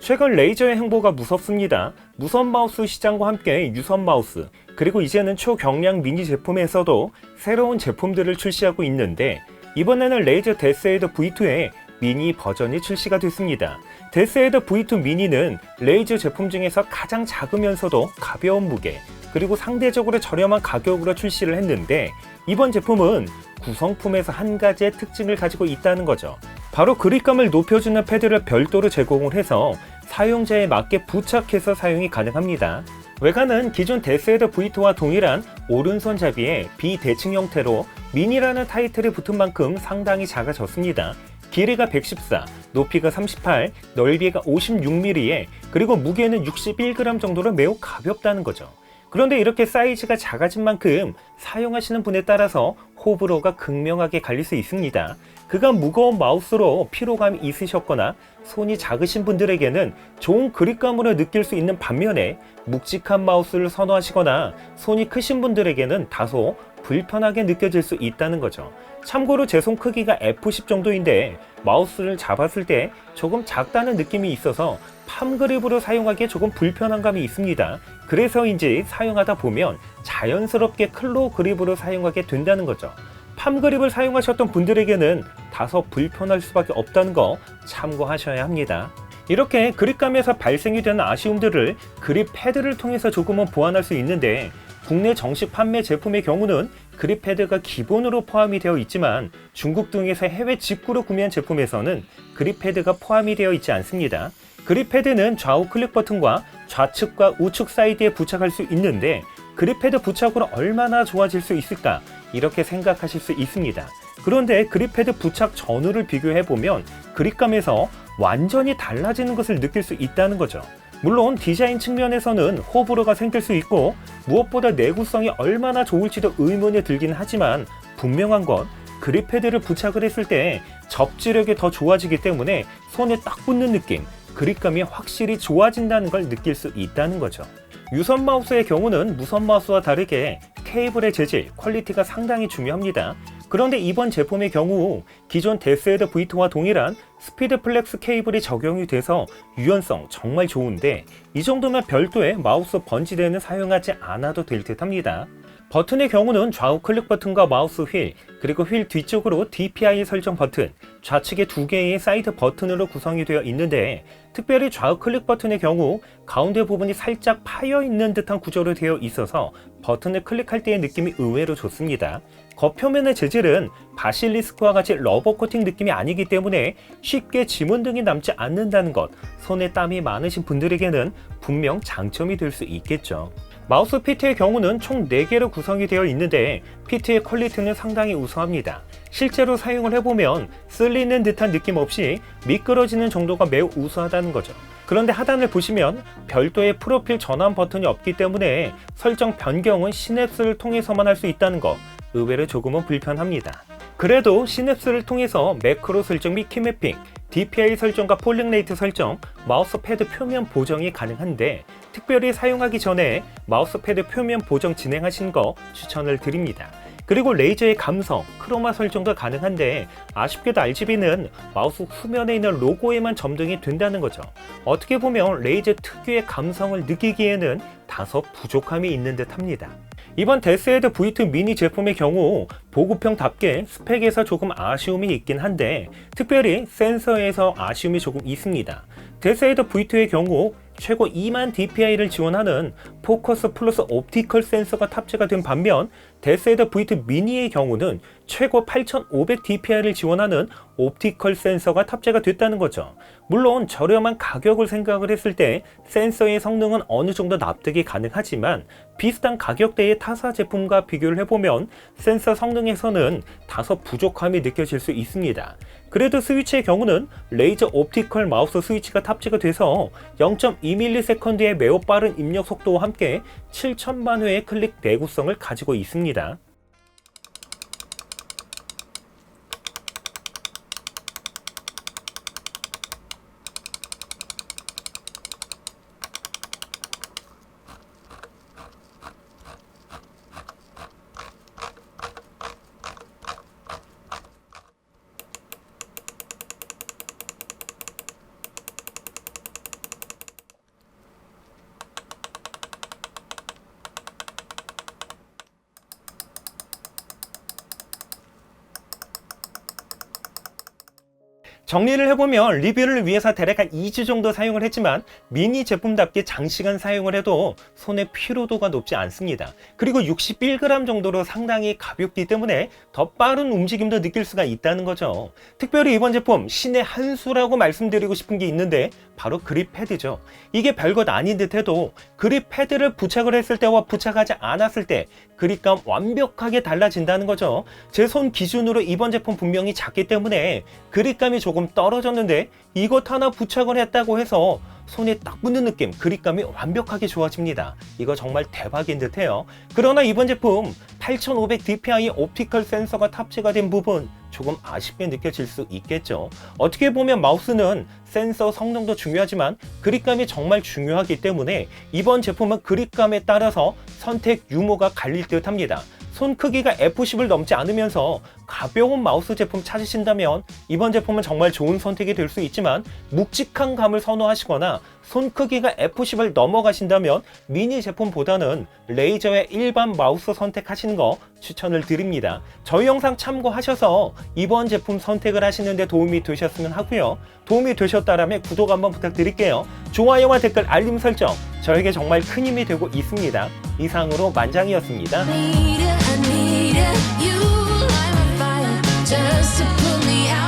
최근 레이저의 행보가 무섭습니다. 무선 마우스 시장과 함께 유선 마우스, 그리고 이제는 초경량 미니 제품에서도 새로운 제품들을 출시하고 있는데, 이번에는 레이저 데스헤드 V2의 미니 버전이 출시가 됐습니다. 데스헤드 V2 미니는 레이저 제품 중에서 가장 작으면서도 가벼운 무게, 그리고 상대적으로 저렴한 가격으로 출시를 했는데, 이번 제품은 구성품에서 한 가지의 특징을 가지고 있다는 거죠. 바로 그립감을 높여주는 패드를 별도로 제공을 해서 사용자에 맞게 부착해서 사용이 가능합니다. 외관은 기존 데스헤드 V2와 동일한 오른손잡이의 비대칭 형태로 미니라는 타이틀이 붙은 만큼 상당히 작아졌습니다. 길이가 114, 높이가 38, 넓이가 56mm에 그리고 무게는 61g 정도로 매우 가볍다는 거죠. 그런데 이렇게 사이즈가 작아진 만큼 사용하시는 분에 따라서 호불호가 극명하게 갈릴 수 있습니다. 그간 무거운 마우스로 피로감이 있으셨거나 손이 작으신 분들에게는 좋은 그립감으로 느낄 수 있는 반면에, 묵직한 마우스를 선호하시거나 손이 크신 분들에게는 다소 불편하게 느껴질 수 있다는 거죠. 참고로 제 손 크기가 F10 정도인데 마우스를 잡았을 때 조금 작다는 느낌이 있어서 팜 그립으로 사용하기에 조금 불편한 감이 있습니다. 그래서인지 사용하다 보면 자연스럽게 클로우 그립으로 사용하게 된다는 거죠. 팜 그립을 사용하셨던 분들에게는 다소 불편할 수밖에 없다는 거 참고하셔야 합니다. 이렇게 그립감에서 발생이 되는 아쉬움들을 그립 패드를 통해서 조금은 보완할 수 있는데, 국내 정식 판매 제품의 경우는 그립 패드가 기본으로 포함이 되어 있지만 중국 등에서 해외 직구로 구매한 제품에서는 그립 패드가 포함이 되어 있지 않습니다. 그립 패드는 좌우 클릭 버튼과 좌측과 우측 사이드에 부착할 수 있는데, 그립 패드 부착으로 얼마나 좋아질 수 있을까 이렇게 생각하실 수 있습니다. 그런데 그립 패드 부착 전후를 비교해보면 그립감에서 완전히 달라지는 것을 느낄 수 있다는 거죠. 물론 디자인 측면에서는 호불호가 생길 수 있고 무엇보다 내구성이 얼마나 좋을지도 의문이 들긴 하지만, 분명한 건 그립 패드를 부착을 했을 때 접지력이 더 좋아지기 때문에 손에 딱 붙는 느낌, 그립감이 확실히 좋아진다는 걸 느낄 수 있다는 거죠. 유선 마우스의 경우는 무선 마우스와 다르게 케이블의 재질, 퀄리티가 상당히 중요합니다. 그런데 이번 제품의 경우 기존 데스헤드 V2와 동일한 스피드 플렉스 케이블이 적용이 돼서 유연성 정말 좋은데, 이 정도면 별도의 마우스 번지대는 사용하지 않아도 될 듯 합니다. 버튼의 경우는 좌우 클릭 버튼과 마우스 휠, 그리고 휠 뒤쪽으로 DPI 설정 버튼, 좌측에 2개의 사이드 버튼으로 구성이 되어 있는데, 특별히 좌우 클릭 버튼의 경우 가운데 부분이 살짝 파여 있는 듯한 구조로 되어 있어서 버튼을 클릭할 때의 느낌이 의외로 좋습니다. 겉표면의 재질은 바실리스크와 같이 러버 코팅 느낌이 아니기 때문에 쉽게 지문 등이 남지 않는다는 것, 손에 땀이 많으신 분들에게는 분명 장점이 될 수 있겠죠. 마우스 피트의 경우는 총 4개로 구성이 되어 있는데 피트의 퀄리티는 상당히 우수합니다. 실제로 사용을 해보면 쓸리는 듯한 느낌 없이 미끄러지는 정도가 매우 우수하다는 거죠. 그런데 하단을 보시면 별도의 프로필 전환 버튼이 없기 때문에 설정 변경은 시냅스를 통해서만 할 수 있다는 거, 의외로 조금은 불편합니다. 그래도 시냅스를 통해서 매크로 설정 및 키매핑, DPI 설정과 폴링 레이트 설정, 마우스 패드 표면 보정이 가능한데, 특별히 사용하기 전에 마우스 패드 표면 보정 진행하신 거 추천을 드립니다. 그리고 레이저의 감성, 크로마 설정도 가능한데 아쉽게도 RGB는 마우스 후면에 있는 로고에만 점등이 된다는 거죠. 어떻게 보면 레이저 특유의 감성을 느끼기에는 다소 부족함이 있는 듯 합니다. 이번 데스헤드 V2 미니 제품의 경우 보급형답게 스펙에서 조금 아쉬움이 있긴 한데, 특별히 센서에서 아쉬움이 조금 있습니다. 데스헤드 V2의 경우 최고 2만 dpi를 지원하는 포커스 플러스 옵티컬 센서가 탑재가 된 반면, 데스헤드 V2 미니의 경우는 최고 8500 dpi를 지원하는 옵티컬 센서가 탑재가 됐다는 거죠. 물론 저렴한 가격을 생각을 했을 때 센서의 성능은 어느 정도 납득이 가능하지만, 비슷한 가격대의 타사 제품과 비교를 해보면 센서 성능에서는 다소 부족함이 느껴질 수 있습니다. 그래도 스위치의 경우는 레이저 옵티컬 마우스 스위치가 탑재가 돼서 0.2ms의 매우 빠른 입력 속도와 함께 7000만 회의 클릭 내구성을 가지고 있습니다. 정리를 해보면 리뷰를 위해서 대략 한 2주 정도 사용을 했지만 미니 제품답게 장시간 사용을 해도 손의 피로도가 높지 않습니다. 그리고 61g 정도로 상당히 가볍기 때문에 더 빠른 움직임도 느낄 수가 있다는 거죠. 특별히 이번 제품 신의 한 수라고 말씀드리고 싶은 게 있는데 바로 그립 패드죠. 이게 별것 아닌 듯 해도 그립 패드를 부착을 했을 때와 부착하지 않았을 때 그립감 완벽하게 달라진다는 거죠. 제 손 기준으로 이번 제품 분명히 작기 때문에 그립감이 조금 떨어졌는데 이것 하나 부착을 했다고 해서 손에 딱 붙는 느낌, 그립감이 완벽하게 좋아집니다. 이거 정말 대박인 듯해요. 그러나 이번 제품 8500 DPI 옵티컬 센서가 탑재가 된 부분 조금 아쉽게 느껴질 수 있겠죠. 어떻게 보면 마우스는 센서 성능도 중요하지만 그립감이 정말 중요하기 때문에 이번 제품은 그립감에 따라서 선택 유무가 갈릴 듯 합니다. 손 크기가 F10을 넘지 않으면서 가벼운 마우스 제품 찾으신다면 이번 제품은 정말 좋은 선택이 될 수 있지만 묵직한 감을 선호하시거나 손 크기가 F10을 넘어가신다면 미니 제품보다는 레이저의 일반 마우스 선택하시는 거 추천을 드립니다. 저희 영상 참고하셔서 이번 제품 선택을 하시는 데 도움이 되셨으면 하고요. 도움이 되셨다면 구독 한번 부탁드릴게요. 좋아요와 댓글, 알림 설정 저에게 정말 큰 힘이 되고 있습니다. 이상으로 만장이었습니다. I need it, you light my fire just to put me out.